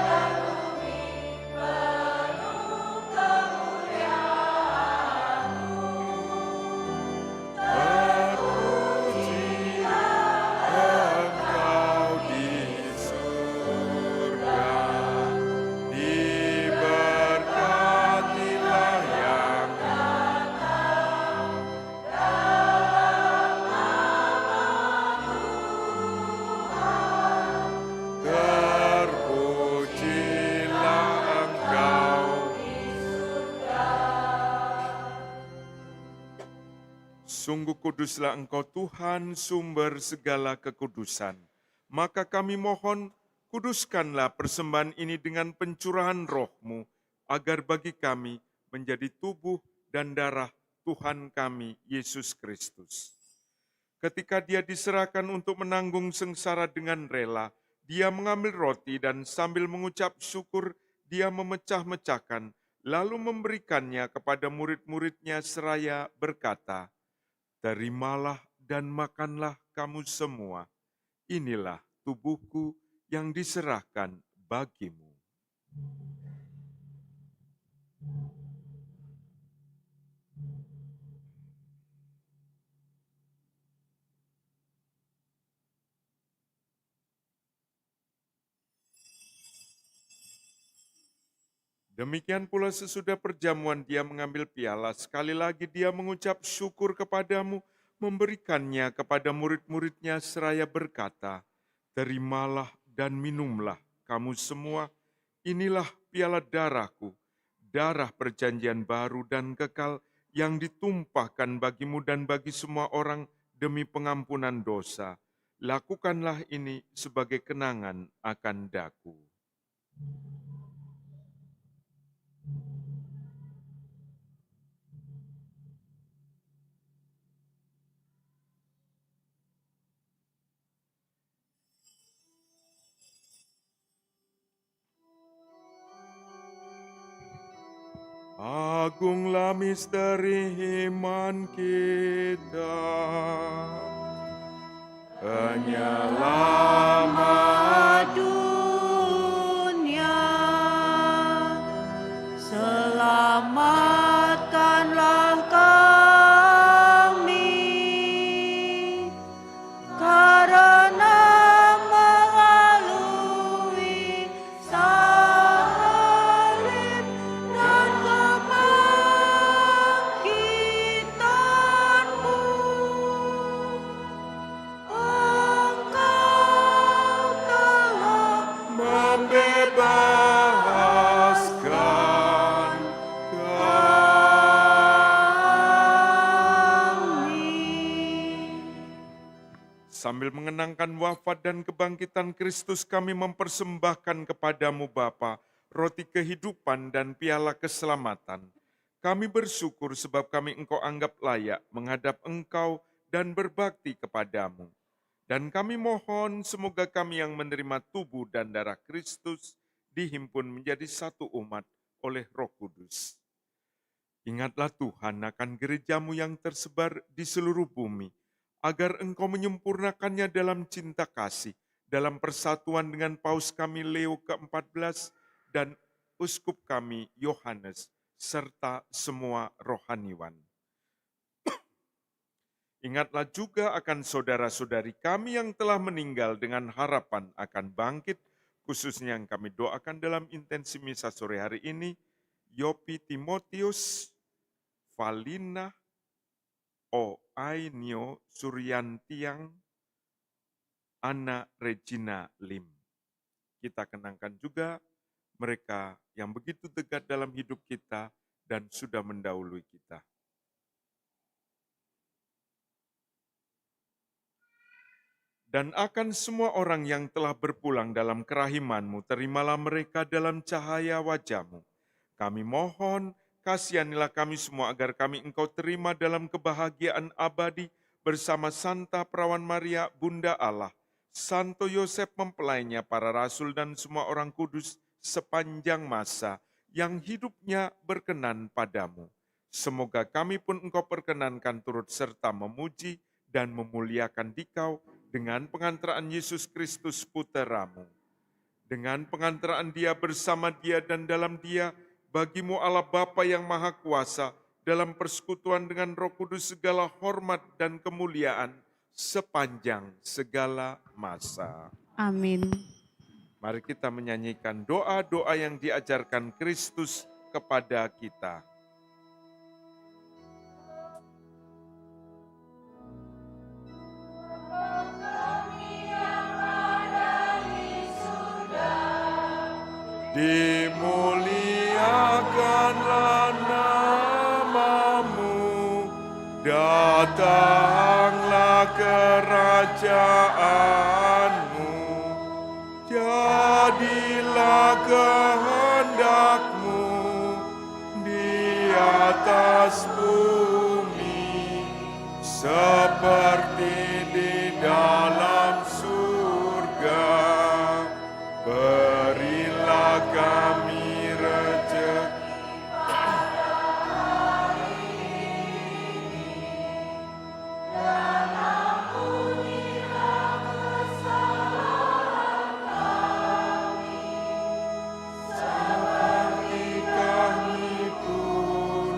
dan bumi penuh kemuliaan-Mu. Terpujilah Engkau di surga, diberkatilah yang terpujilah Engkau. Sungguh kuduslah Engkau Tuhan, sumber segala kekudusan. Maka kami mohon, kuduskanlah persembahan ini dengan pencurahan roh-Mu, agar bagi kami menjadi tubuh dan darah Tuhan kami, Yesus Kristus. Ketika Dia diserahkan untuk menanggung sengsara dengan rela, Dia mengambil roti dan sambil mengucap syukur, Dia memecah-mecahkan, lalu memberikannya kepada murid-murid-Nya seraya berkata, "Terimalah dan makanlah kamu semua. Inilah tubuhku yang diserahkan bagimu." Demikian pula sesudah perjamuan Dia mengambil piala, sekali lagi Dia mengucap syukur kepadamu, memberikannya kepada murid-murid-Nya seraya berkata, "Terimalah dan minumlah kamu semua, inilah piala darahku, darah perjanjian baru dan kekal yang ditumpahkan bagimu dan bagi semua orang demi pengampunan dosa. Lakukanlah ini sebagai kenangan akan daku." agunglah misteri iman kita. Penyelamat dunia, selamatkanlah kami, karena melalui salib dan kebangkitan-Mu, Engkau telah membebaskan kami. Sambil mengenangkan wafat dan kebangkitan Kristus, kami mempersembahkan kepadamu Bapa, roti kehidupan dan piala keselamatan. Kami bersyukur sebab kami Engkau anggap layak menghadap Engkau dan berbakti kepadamu. Dan kami mohon semoga kami yang menerima tubuh dan darah Kristus dihimpun menjadi satu umat oleh Roh Kudus. Ingatlah Tuhan akan gerejamu yang tersebar di seluruh bumi, agar Engkau menyempurnakannya dalam cinta kasih, dalam persatuan dengan Paus kami Leo ke-14 dan Uskup kami Yohanes, serta semua rohaniwan. Ingatlah juga akan saudara-saudari kami yang telah meninggal dengan harapan akan bangkit, khususnya yang kami doakan dalam intensi misa sore hari ini, Yopi Timotius, Valina, Ainio Suryantiang, Ana Regina Lim. Kita kenangkan juga mereka yang begitu dekat dalam hidup kita dan sudah mendahului kita. Dan akan semua orang yang telah berpulang dalam kerahiman-Mu, terimalah mereka dalam cahaya wajah-Mu. Kami mohon, kasihanilah kami semua agar kami Engkau terima dalam kebahagiaan abadi bersama Santa Perawan Maria, Bunda Allah, Santo Yosef mempelainya, para rasul dan semua orang kudus sepanjang masa yang hidupnya berkenan padamu. Semoga kami pun Engkau perkenankan turut serta memuji dan memuliakan Dikau dengan pengantaraan Yesus Kristus Puteramu. Dengan pengantaraan Dia, bersama Dia dan dalam Dia, bagimu Allah Bapa yang Maha Kuasa, dalam persekutuan dengan Roh Kudus segala hormat dan kemuliaan sepanjang segala masa. Amin. Mari kita menyanyikan doa-doa yang diajarkan Kristus kepada kita. Dimuliakanlah nama-Mu, datanglah kerajaan-Mu, jadilah kehendak-Mu di atas bumi, seperti di dalam surga. Berilah kami rezeki pada hari ini, dan ampunilah kesalahan kami, seperti kami pun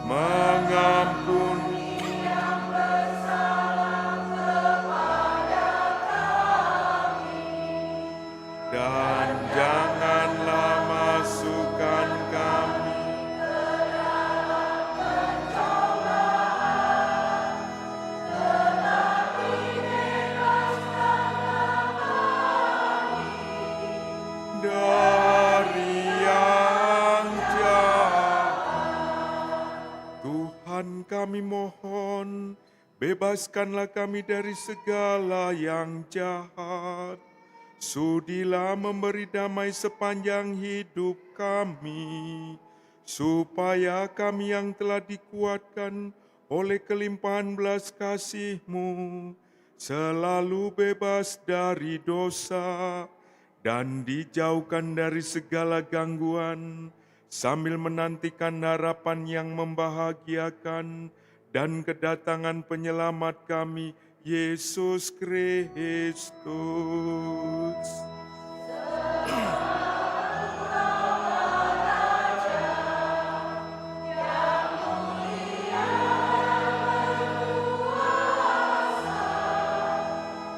mengampuni yang bersalah kepada kami. Dan janganlah masukkan kami ke dalam pencobaan, tetapi bebaskanlah kami dari yang jahat. Tuhan, kami mohon, bebaskanlah kami dari segala yang jahat. Sudilah memberi damai sepanjang hidup kami, supaya kami yang telah dikuatkan oleh kelimpahan belas kasih-Mu, selalu bebas dari dosa dan dijauhkan dari segala gangguan, sambil menantikan harapan yang membahagiakan dan kedatangan penyelamat kami, Yesus Kristus.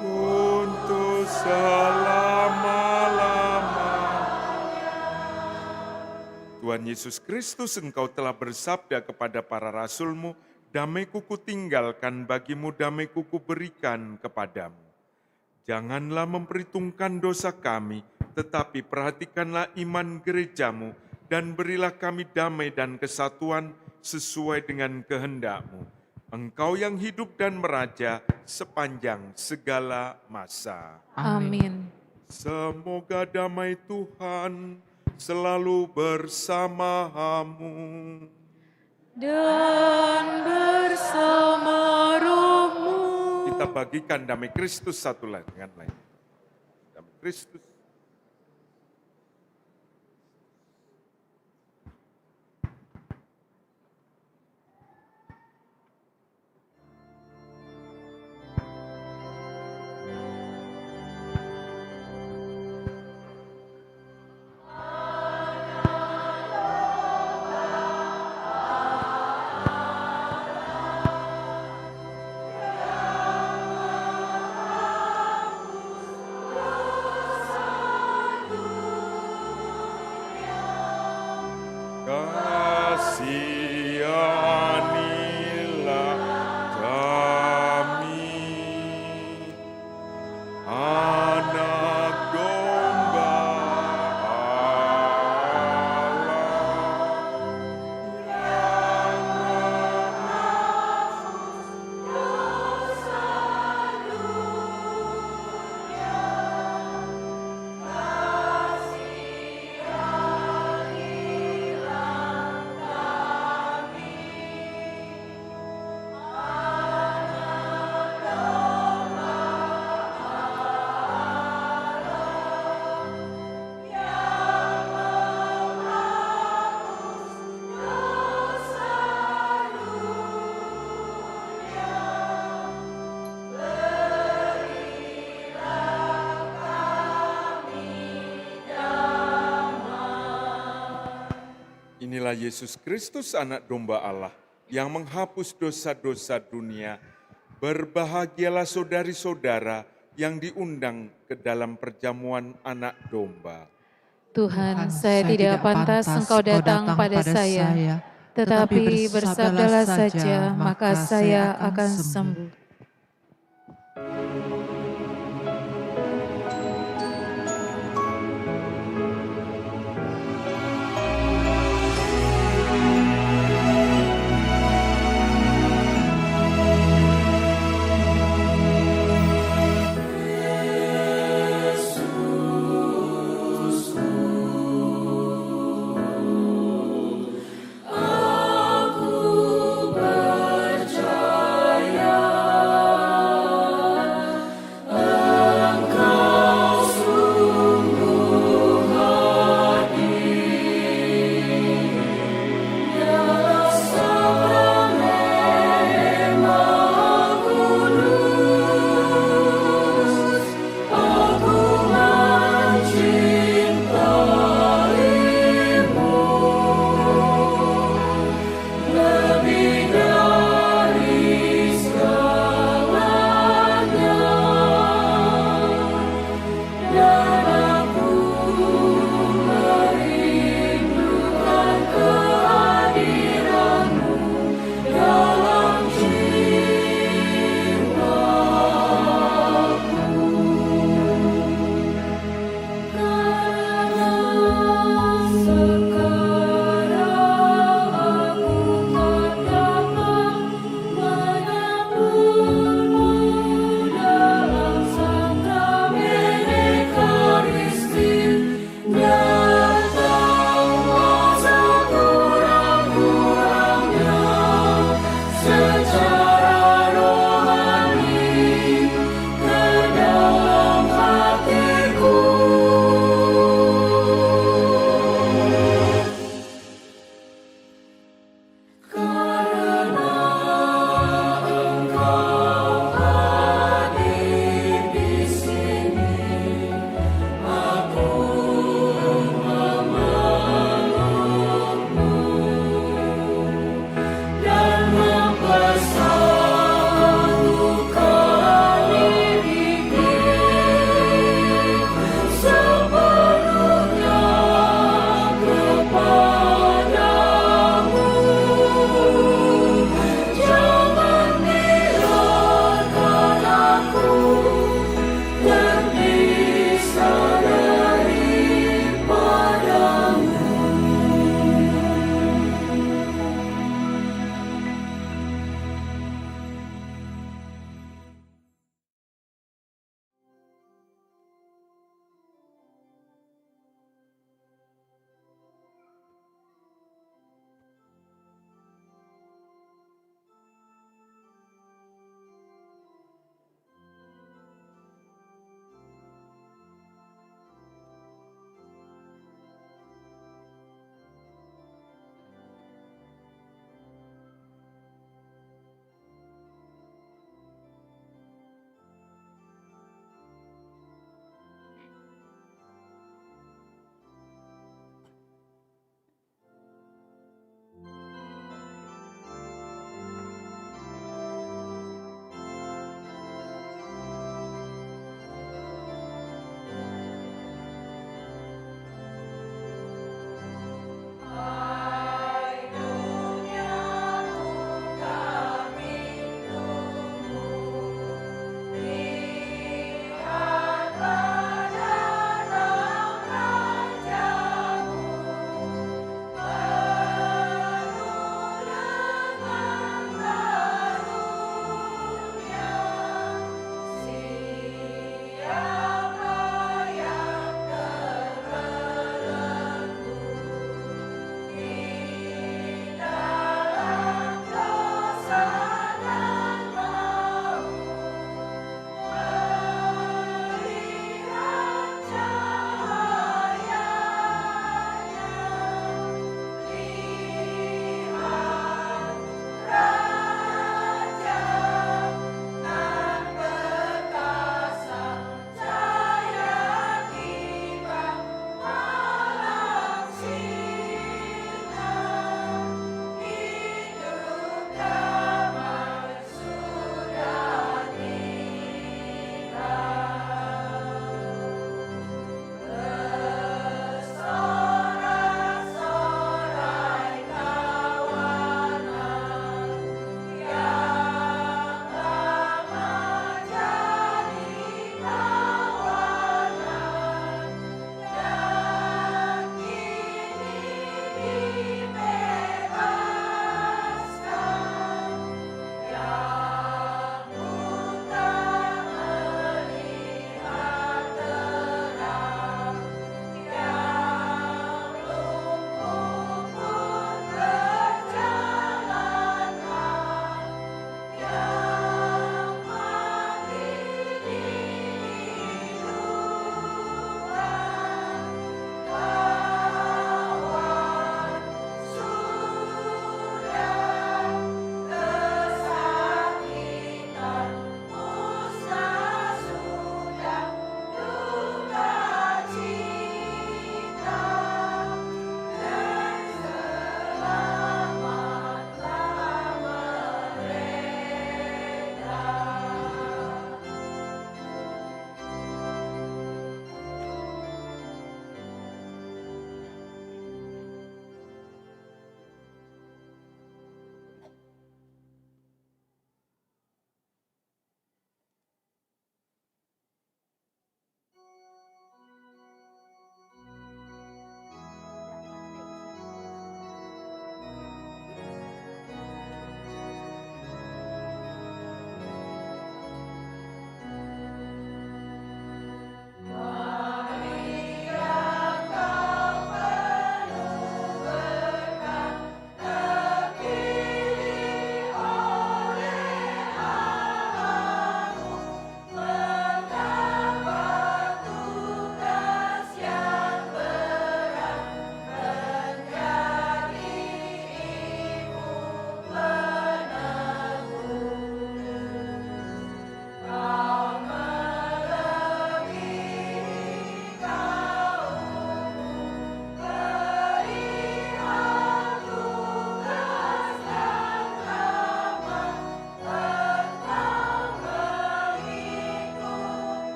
Untuk selama-lamanya. Tuhan Yesus Kristus, Engkau telah bersabda kepada para rasul-Mu, damai-Ku kutinggalkan bagimu, damai-Ku kuberikan kepadamu. Janganlah memperhitungkan dosa kami, tetapi perhatikanlah iman gereja-Mu, dan berilah kami damai dan kesatuan sesuai dengan kehendak-Mu. Engkau yang hidup dan meraja sepanjang segala masa. Amin. Semoga damai Tuhan selalu bersamamu. Dan bersama rohmu. Kita bagikan damai Kristus satu dengan lain. Damai Kristus. Kasihanilah kami, anak domba Allah yang Inilah Yesus Kristus, anak domba Allah, yang menghapus dosa-dosa dunia. Berbahagialah saudari-saudara yang diundang ke dalam perjamuan anak domba. Tuhan, saya tidak pantas Engkau datang pada saya, tetapi bersabdalah saja, maka saya akan sembuh.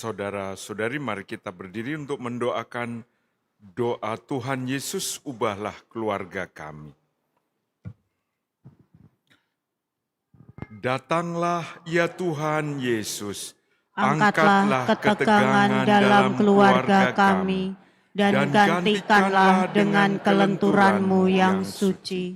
Saudara-saudari, mari kita berdiri untuk mendoakan doa Tuhan Yesus, ubahlah keluarga kami. Datanglah ya Tuhan Yesus, Angkatlah ketegangan dalam keluarga kami, dan gantikanlah dengan kelenturan-Mu yang suci.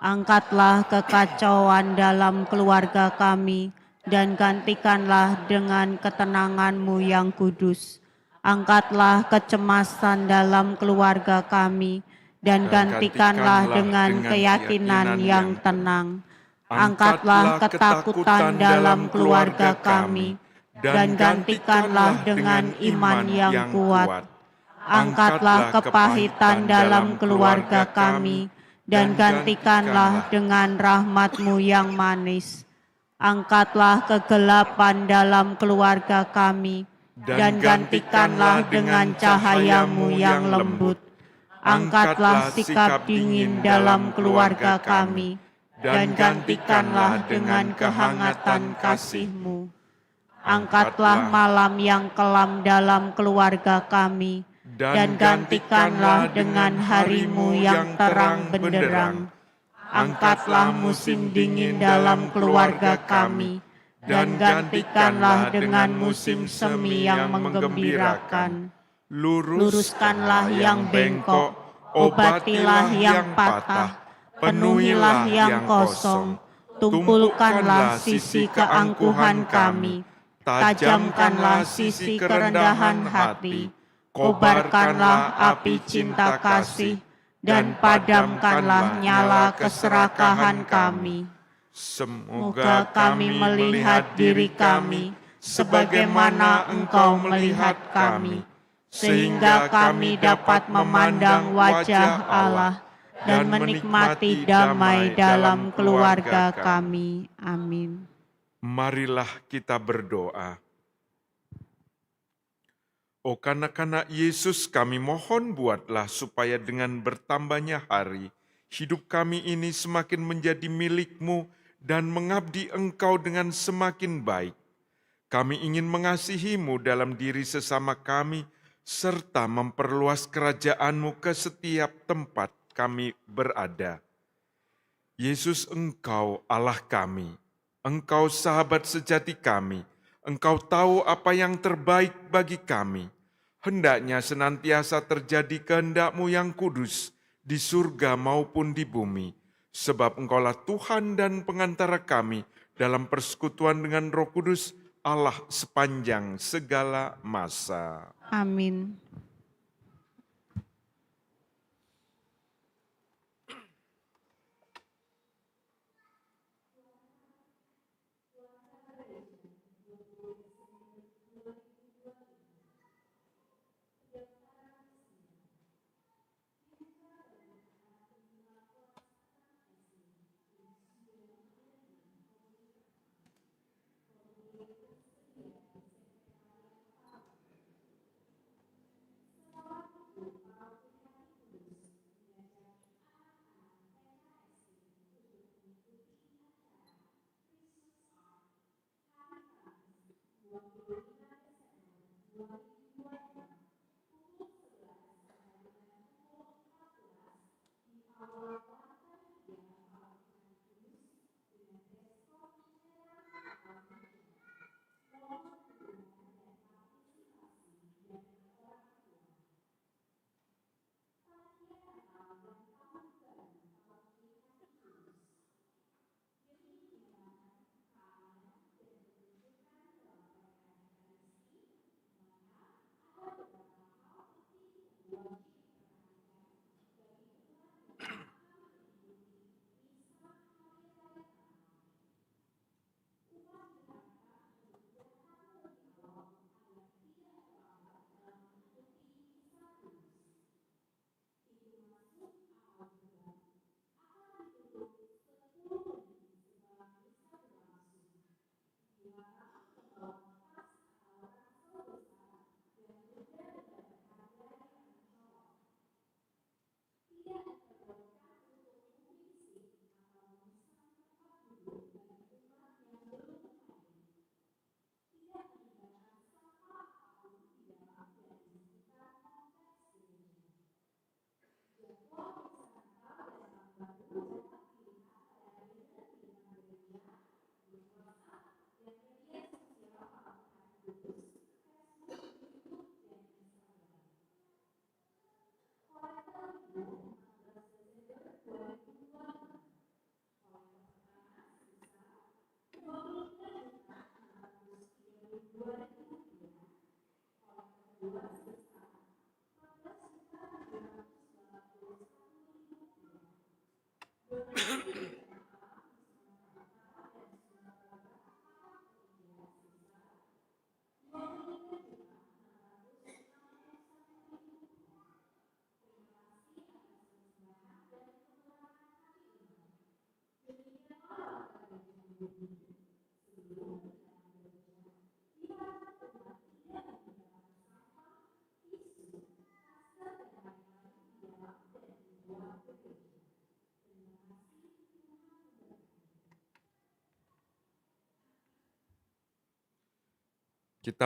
Angkatlah kekacauan dalam keluarga kami, dan gantikanlah dengan ketenangan-Mu yang kudus. Angkatlah kecemasan dalam keluarga kami, dan gantikanlah dengan keyakinan yang tenang. Angkatlah ketakutan dalam keluarga kami, dan gantikanlah dengan iman yang kuat. Angkatlah kepahitan dalam keluarga kami, dan gantikanlah dengan rahmat-Mu yang manis. Angkatlah kegelapan dalam keluarga kami, dan gantikanlah dengan cahaya-Mu yang lembut. Angkatlah sikap dingin dalam keluarga kami, dan gantikanlah dengan kehangatan kasih-Mu. Angkatlah malam yang kelam dalam keluarga kami, dan gantikanlah dengan hari-Mu yang terang benderang. Angkatlah musim dingin dalam keluarga kami, dan gantikanlah dengan musim semi yang menggembirakan. Luruskanlah yang bengkok, obatilah yang patah, penuhilah yang kosong, tumpulkanlah sisi keangkuhan kami, tajamkanlah sisi kerendahan hati, kobarkanlah api cinta kasih, dan padamkanlah nyala keserakahan kami. Semoga kami melihat diri kami sebagaimana Engkau melihat kami, sehingga kami dapat memandang wajah Allah dan menikmati damai dalam keluarga kami. Amin. Marilah kita berdoa. Oh kanak-kanak Yesus, kami mohon buatlah supaya dengan bertambahnya hari, hidup kami ini semakin menjadi milik-Mu dan mengabdi Engkau dengan semakin baik. Kami ingin mengasihi-Mu dalam diri sesama kami, serta memperluas kerajaan-Mu ke setiap tempat kami berada. Yesus, Engkau Allah kami, Engkau sahabat sejati kami, Engkau tahu apa yang terbaik bagi kami. Hendaknya senantiasa terjadi kehendak-Mu yang kudus di surga maupun di bumi, sebab Engkaulah Tuhan dan pengantara kami dalam persekutuan dengan Roh Kudus, Allah sepanjang segala masa. Amin. Kita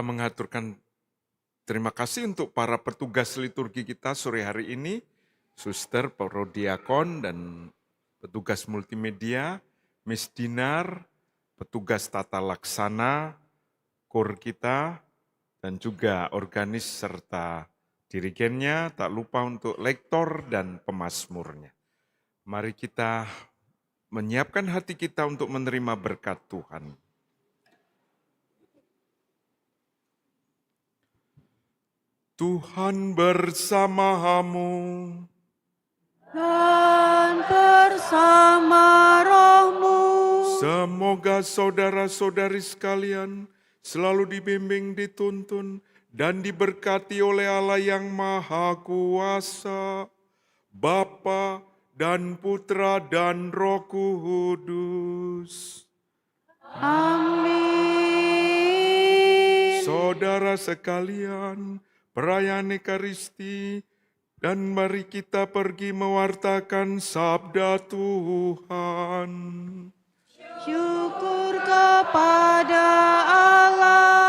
mengaturkan terima kasih untuk para petugas liturgi kita sore hari ini, suster, prodiakon, dan petugas multimedia, Miss Dinar, petugas tata laksana, kor kita, dan juga organis serta dirigennya, tak lupa untuk lektor dan pemazmurnya. Mari kita menyiapkan hati kita untuk menerima berkat Tuhan. Tuhan bersamamu. Dan bersama rohmu. Semoga saudara-saudari sekalian selalu dibimbing, dituntun, dan diberkati oleh Allah yang Maha Kuasa, Bapa dan Putra dan Roh Kudus. Amin. Saudara sekalian, perayaan Ekaristi, dan mari kita pergi mewartakan sabda Tuhan. Syukur kepada Allah.